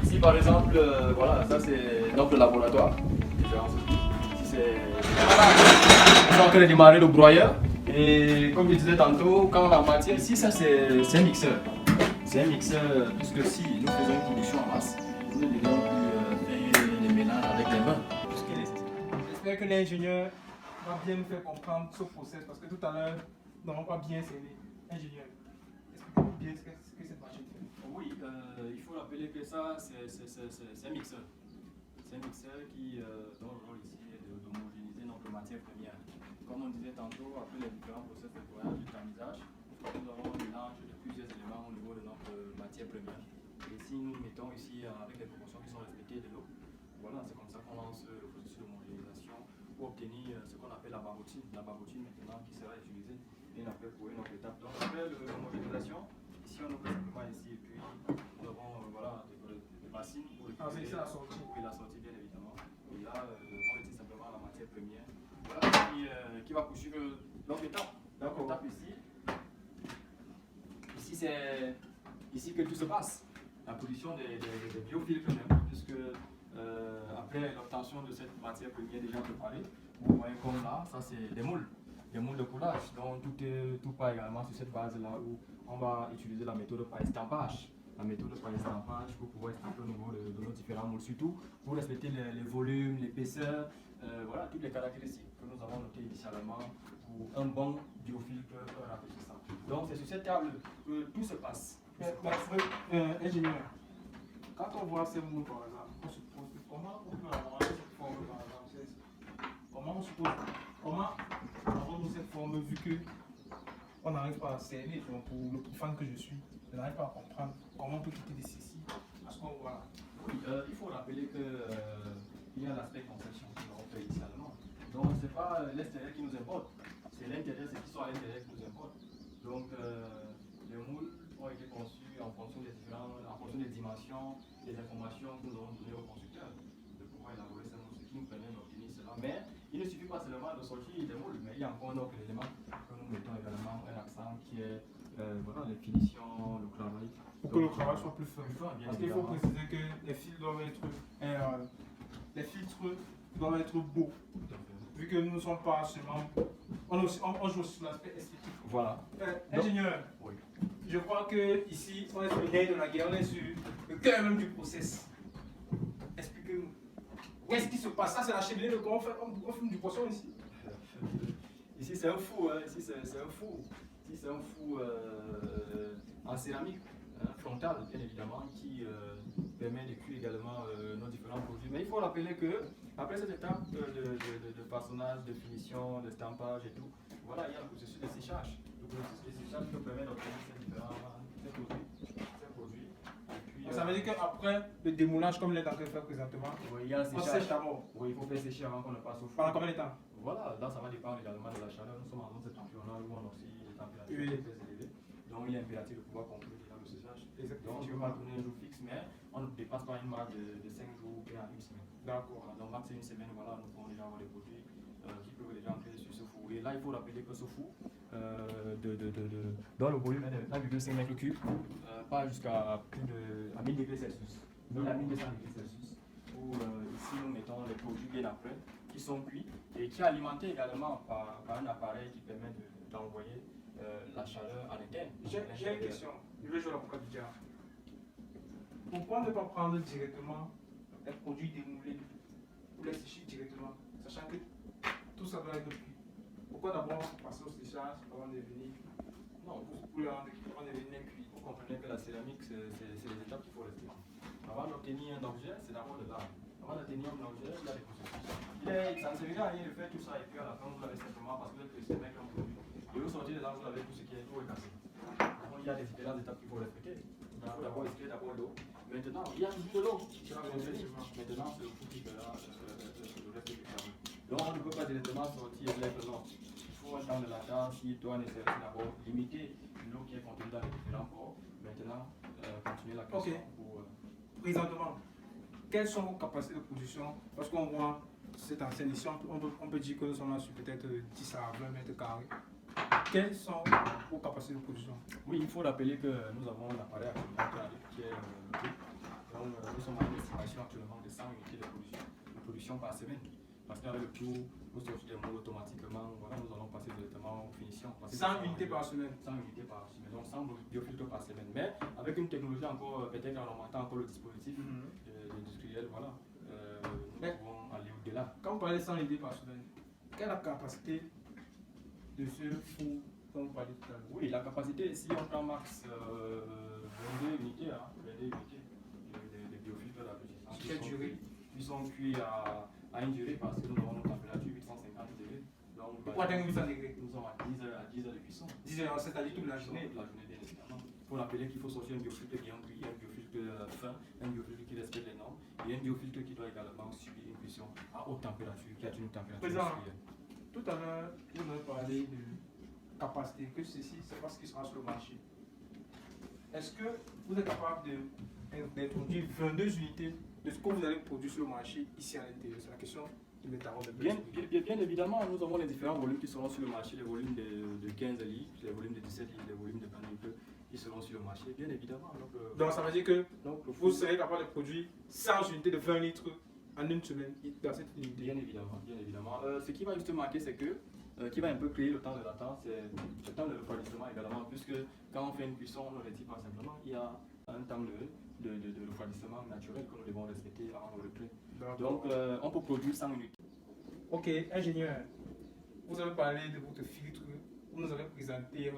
Ici par exemple, voilà, ça c'est donc le laboratoire. Ici c'est en train de démarrer le broyeur. Et comme je disais tantôt, quand la matière, ici ça c'est un mixeur. C'est un mixeur puisque si nous faisons une production en masse, nous ne devons plus faire les mélanges avec les mains. J'espère que l'ingénieur va bien me faire comprendre ce process parce que tout à l'heure, nous n'avons pas bien cerné. Ingénieur, expliquez-nous bien ce que cette machine fait. Oui, il faut rappeler que ça c'est un mixeur. C'est un mixeur qui dont le rôle ici est d'homogénéiser notre matière première. Comme on disait tantôt, après les différents process de broyage et de tamisage, nous avons un mélange de plusieurs éléments au niveau de notre matière première. Et si nous mettons ici avec les proportions qui sont respectées de l'eau, voilà, c'est comme ça qu'on lance le processus d'homogénéisation pour obtenir ce qu'on appelle la barotine. La barotine maintenant qui sera utilisée et après pour une autre étape. Donc après l'homogénéisation, ici on ouvre simplement ici et puis nous avons voilà, des bassines pour c'est la sortie. Oui, la sortie bien évidemment. Et là, on retire simplement la matière première. Voilà qui va poursuivre l'autre étape. L'autre étape ici. Ici c'est ici que tout se passe. La production des biofiltres même, puisque après l'obtention de cette matière première déjà préparée, vous voyez comme là, ça c'est des moules de coulage. Donc tout part également sur cette base là où on va utiliser la méthode par estampage. La méthode par estampage pour pouvoir estamper au niveau de nos différents moules, surtout pour respecter les volumes, l'épaisseur, voilà toutes les caractéristiques que nous avons notées initialement pour un bon biofiltre rafraîchissant. Donc c'est sur cette table que tout se passe. Ingénieur, quand on voit ces moules par exemple, on suppose que comment on peut avoir cette forme par exemple? Comment avons-nous cette forme vu que on n'arrive pas à cerner, donc pour le profane que je suis, je n'arrive pas à comprendre comment on peut quitter de ceci à ce qu'on voit là. Oui, il faut rappeler qu'il y a l'aspect conception que nous avons fait initialement. Donc ce n'est pas l'extérieur qui nous importe, c'est l'intérieur, c'est qui sont à l'intérieur qui nous importe. Donc les moules ont été conçus en fonction des dimensions, des informations que nous avons données aux constructeurs de pouvoir élaborer ces moules, ce qui nous permet d'obtenir cela. Mais il ne suffit pas seulement de sortir des moules, mais il y a encore un autre élément que nous mettons également un accent qui est voilà, les finitions, le travail. Pour que le travail soit plus fin. Parce qu'il faut préciser que les fils doivent être les filtres doivent être beaux. Vu que nous ne sommes pas seulement. On joue sur l'aspect esthétique. Voilà. Ingénieur, oui. Je crois que ici, on est sur le nerf de la guerre, on est sur le cœur même du process. Expliquez-nous. Où est-ce qu'il se passe? Ça, c'est la cheminée de comment on fume du poisson ici. Ici, c'est un four. Hein. Ici, c'est un four. Ici, c'est un four en céramique frontale, bien évidemment, qui permet de cuire également nos différents produits. Mais il faut rappeler que après cette étape de façonnage, de finition, de stampage et tout, voilà, il y a le processus de séchage. Le processus de séchage qui nous permet d'obtenir ces différents produits. Et puis, ça veut dire qu'après le démoulage, comme il est en train de faire présentement, oui, il y a un séchage. On sèche d'abord. Oui, il faut faire sécher avant qu'on ne passe au four. Pendant combien de temps? Voilà, là ça va dépendre également de la chaleur. Nous sommes en cette environnement où on oscille des températures très élevées. Donc il est impératif de pouvoir conclure dans le séchage. Donc tu ne vas pas tourner un jour fixe, mais on ne dépasse pas une marge de 5 jours et à une semaine. D'accord. Donc max une semaine, voilà, nous pouvons déjà avoir des produits qui peuvent déjà entrer sur ce four. Et là il faut rappeler que ce four, dans le volume est de 1,5 mètres cubes, pas jusqu'à plus de 1000 degrés Celsius. 1000 à 1200 degrés Celsius. Où ici nous mettons les produits bien après, qui sont cuits et qui est alimenté également par un appareil qui permet d'envoyer la chaleur à l'interne. J'ai une question. Je vais jouer l'avocat du diable. Pourquoi ne pas prendre directement les produits démoulés ou les sécher directement, sachant que tout ça doit être cuit? Pourquoi d'abord passer au séchage avant de venir? Non, pour avant de venir cuit. Vous comprenez que la céramique, c'est les étapes qu'il faut respecter. Avant d'obtenir un objet, c'est d'abord de l'art. Avant d'obtenir un objet, il y a des processus. Ça ne servira à rien de faire tout ça et puis à la fin, vous l'avez simplement parce que vous êtes pressé avec un produit. Et vous sortez de là, vous avez tout ce qui est tout est cassé. Donc il y a des différentes étapes qu'il faut respecter. Il faut d'abord extraire d'abord l'eau. Maintenant, il y a toujours de l'eau qui va revenir. Maintenant, c'est le four qui fera le reste du travail. Donc on ne peut pas directement sortir l'air non. Il faut un temps de latence qui doit nécessairement d'abord limiter l'eau qui est contenue dans les différents ports. Maintenant, continuer la cuisson pour. Présentement, quelles sont vos capacités de production? Parce qu'on voit cette ancienne ici, on peut dire que nous sommes là sur peut-être 10 à 20 mètres carrés. Quelles sont vos capacités de production? Oui, il faut rappeler que nous avons un appareil qui est donc, nous sommes production actuellement de 100 unités de production par semaine. Parce qu'avec le tour, nous sortons des mots automatiquement. Voilà, nous allons passer directement aux finitions. 100 unités par semaine. 100 unités par semaine, donc 100 biofiltres par semaine. Mais avec une technologie encore, peut-être en augmentant encore le dispositif industriel, voilà, nous pouvons aller au-delà. Quand vous parlez de 100 unités par semaine, quelle est la capacité de ce four dont vous parlez tout à l'heure? Oui, la capacité, si on prend max 22 unités, hein, 22 unités de biofiltres là, quelle durée? Ils sont cuits à une durée parce que nous avons une température 850 degrés. Donc, pourquoi atteindre 800 degrés? Nous sommes à 10 heures de cuisson. 10 heures, c'est-à-dire toute la journée? Toute la journée, bien évidemment. Pour rappeler qu'il faut sortir un biofiltre bien cuit, un biofiltre fin, un biofiltre qui respecte les normes et un biofiltre qui doit également subir une cuisson à haute température, qui a une température industrielle. Tout à l'heure, vous avez parlé de capacité, que ceci, c'est pas ce qui sera sur le marché. Est-ce que vous êtes capable d'introduire 22 unités de ce que vous allez produire sur le marché ici à l'intérieur? C'est la question qui m'est taraude. Bien évidemment, nous avons les différents volumes qui seront sur le marché, les volumes de 15 litres, les volumes de 17 litres, les volumes de 20 litres qui seront sur le marché, bien évidemment. Donc ça veut dire que vous serez capable de produire 100 unités de 20 litres en une semaine dans cette unité? Bien évidemment, bien évidemment. Ce qui va juste marquer, c'est que qui va un peu créer le temps de latence, c'est le temps de refroidissement également, puisque quand on fait une cuisson, on ne le dit pas simplement, il y a un temps de refroidissement naturel que nous devons respecter avant le retrait. Donc on peut produire 100 unités. Ok, ingénieur, vous avez parlé de votre filtre, vous nous avez présenté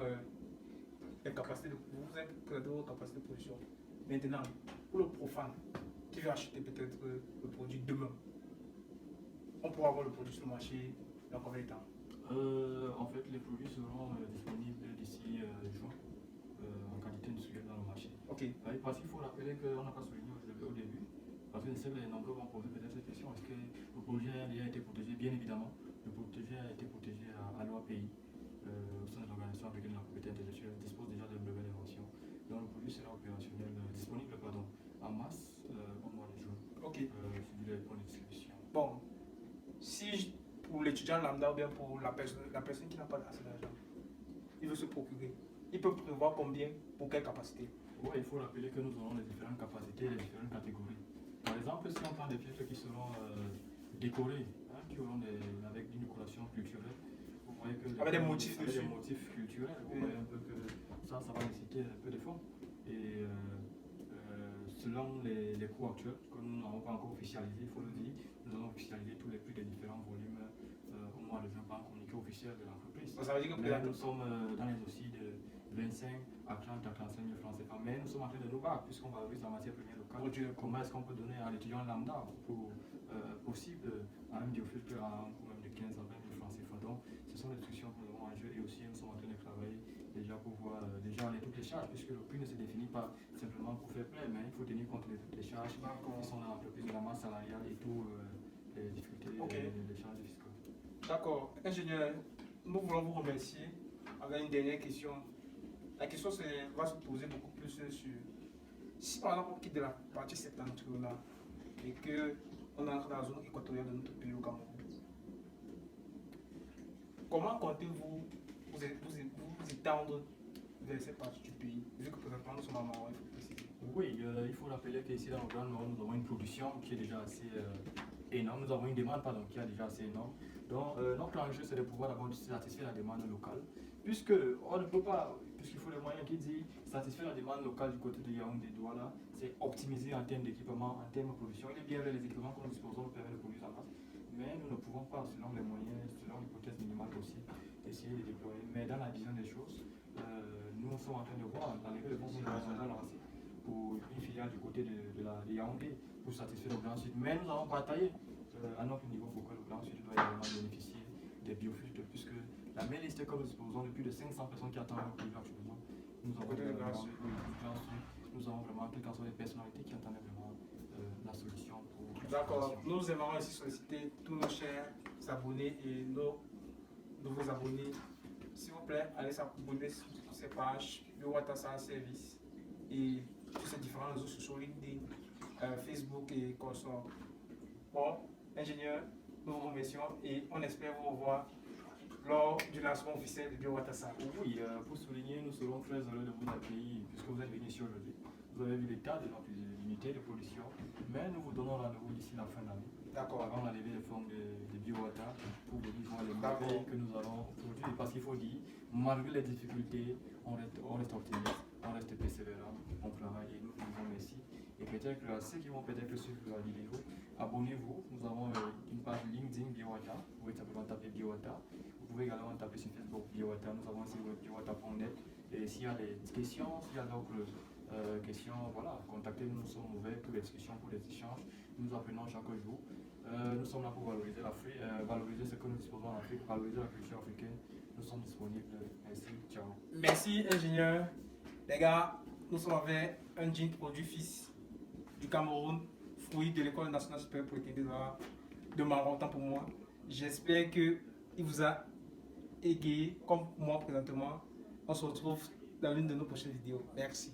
les capacités vous avez présenté vos capacités de production. Maintenant, pour le profane qui veut acheter peut-être le produit demain, on pourra avoir le produit sur le marché dans combien de temps? En fait, les produits seront disponibles d'ici juin en quantité industrielle dans le marché. Ok. Parce qu'il faut rappeler qu'on n'a pas souligné au début, parce que je sais que les nombreux vont poser peut-être cette question, est-ce que le projet a déjà été protégé? Bien évidemment, le projet a été protégé à l'OAPI, au sein de l'organisation africaine de la propriété intellectuelle, dispose déjà de brevets d'invention. Donc le produit sera opérationnel, disponible en masse au mois de juin. Ok. Sur les points de distribution. Bon, si pour l'étudiant lambda ou bien pour la personne qui n'a pas assez d'argent, il veut se procurer, il peut prévoir combien pour quelle capacité? Oui, il faut rappeler que nous avons les différentes capacités, les différentes catégories. Par exemple, si on prend des filtres qui seront décorés, hein, qui auront avec une décoration culturelle, vous voyez que avec des motifs dessus. Des motifs culturels, vous voyez un peu que ça va nécessiter un peu d'effort. Et selon les coûts actuels, que nous n'avons pas encore officialisé, il faut le dire, nous allons officialiser tous les prix des différents volumes au mois de juin par un communiqué officiel de l'entreprise. Ça veut dire que nous sommes dans les dossiers de 25 à 30 à 35 000 francs CFA, mais nous sommes en train de nous battre puisqu'on valorise la matière première locale. Comment est-ce qu'on peut donner à l'étudiant lambda possible à un biofiltre à un coût même de 15 à 20 000 francs CFA? Donc, ce sont les discussions que nous avons en jeu et aussi nous sommes en train de travailler déjà pour voir déjà les toutes les charges, puisque le prix ne se définit pas simplement pour faire plaisir, mais il faut tenir compte de toutes les charges qui sont dans l'entreprise, de la masse salariale et tout, les difficultés, les charges fiscales. D'accord. Ingénieur, nous voulons vous remercier avec une dernière question. La question va se poser beaucoup plus sur si par exemple on quitte de la partie septentrionale et qu'on entre dans la zone équatoriale de notre pays au Cameroun, comment comptez-vous vous étendre vers cette partie du pays, vu que présentement nous sommes à Maroc, il faut préciser? Oui, il faut rappeler qu'ici dans le Grand Nord, nous avons une production qui est déjà assez énorme, nous avons une demande qui est déjà assez énorme. Donc notre enjeu c'est de pouvoir d'abord satisfaire la demande locale, puisque on ne peut pas, puisqu'il faut les moyens qui dit satisfaire la demande locale du côté de Yaoundé Douala, c'est optimiser en termes d'équipement, en termes de production. Il est bien vrai, les équipements que nous disposons nous permettent de produire en masse, mais nous ne pouvons pas, selon les moyens, selon l'hypothèse minimale aussi, essayer de déployer. Mais dans la vision des choses, nous sommes en train de voir dans les fonds que nous avons lancés pour une filiale du côté de Yaoundé pour satisfaire le Grand Sud. Mais nous avons bataillé à notre niveau pour que le Grand Sud doit également bénéficier des biofiltres, puisque la main liste que nous disposons de plus de 500 personnes qui attendent le produit actuellement. Nous avons le Grand Sud, nous avons vraiment quelques personnalités qui attendent vraiment la solution pour. D'accord. Nous aimerions aussi solliciter tous nos chers abonnés et nos nouveaux abonnés. S'il vous plaît, allez s'abonner sur ces pages, Biowatasa Service et tous ces différents réseaux sociaux, LinkedIn, Facebook et consorts. Bon, ingénieur, nous vous remercions et on espère vous revoir lors du lancement officiel de Biowatasa. Oui, pour souligner, nous serons très heureux de vous accueillir puisque vous êtes venu ici aujourd'hui. Vous avez vu l'état de notre unité. de pollution. Mais nous vous donnons rendez-vous d'ici la fin de l'année. D'accord. Avant d'arriver les formes de BioWater pour vous dire voir les D'accord. merveilles que nous allons produire. Parce qu'il faut dire, malgré les difficultés, on reste optimiste, on reste persévérant, on travaille et nous disons merci. Et peut-être à ceux qui vont peut-être suivre la vidéo, abonnez-vous. Nous avons une page LinkedIn BioWater. Vous pouvez simplement taper BioWater. Vous pouvez également taper sur Facebook BioWater. Nous avons aussi BioWater.net. Et s'il y a des questions, s'il y a d'autres questions, voilà, contactez-nous. Nous sommes ouverts pour les discussions, pour les échanges. Nous apprenons chaque jour. Nous sommes là pour valoriser l'Afrique, valoriser ce que nous disposons en Afrique, valoriser la culture africaine. Nous sommes disponibles. Merci. Ciao. Merci, ingénieur. Les gars, nous sommes avec un jean produit fils du Cameroun, fruit de l'École nationale supérieure polytechnique de Maroc, tant pour moi. J'espère qu'il vous a égayé, comme moi présentement. On se retrouve dans l'une de nos prochaines vidéos. Merci.